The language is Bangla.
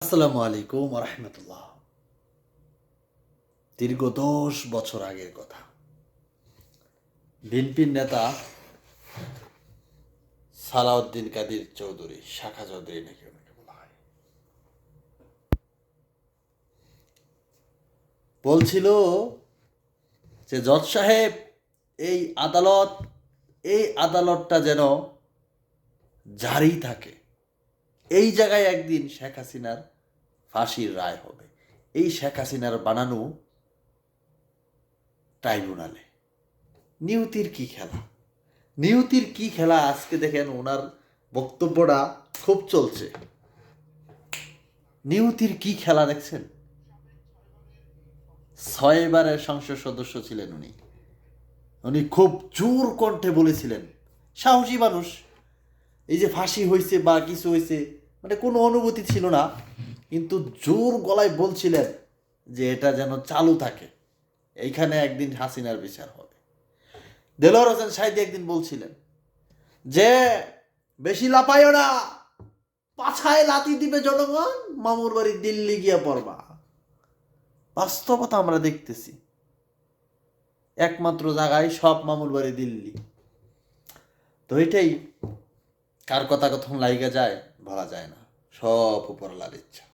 আসসালামু আলাইকুম রহমতুল্লাহ। দীর্ঘ 10 বছর আগের কথা। বিএনপির নেতা সালাউদ্দিন কাদের চৌধুরী, শাখা চৌধুরী নাকি ওনাকে বলা হয়, বলছিল যে জজ সাহেব, এই আদালত এই আদালতটা যেন জারি থাকে। এই জায়গায় একদিন শেখ হাসিনার ফাঁসির রায় হবে। এই শেখ হাসিনার বানানো ট্রাইব্যুনালে নিয়তির কি খেলা, নিয়তির কি খেলা। আজকে দেখেন ওনার বক্তব্যটা খুব চলছে। নিয়তির কি খেলা দেখছেন। 6বারের সংসদ সদস্য ছিলেন উনি। উনি খুব জোর কণ্ঠে বলেছিলেন, সাহসী মানুষ। এই যে ফাঁসি হয়েছে বা কিছু হয়েছে, মানে কোনো অনুভূতি ছিল না, কিন্তু জোর গলায় বলছিলেন যে এটা যেন চালু থাকে, এইখানে একদিন হাসিনার বিচার হবে। দেলোয়ার হোসেন সাইদি একদিন বলছিলেন যে বেশি লাপাইও না, পাছায় লাথি দিবে জনগণ, মামুর বাড়ি দিল্লি গিয়া পড়বা। বাস্তবতা আমরা দেখতেছি, একমাত্র জায়গায় সব মামুর বাড়ি দিল্লি। তো এটাই, কার কথা কখন লাইগা যায় বলা যায় না, সব উপরওয়ালার ইচ্ছা।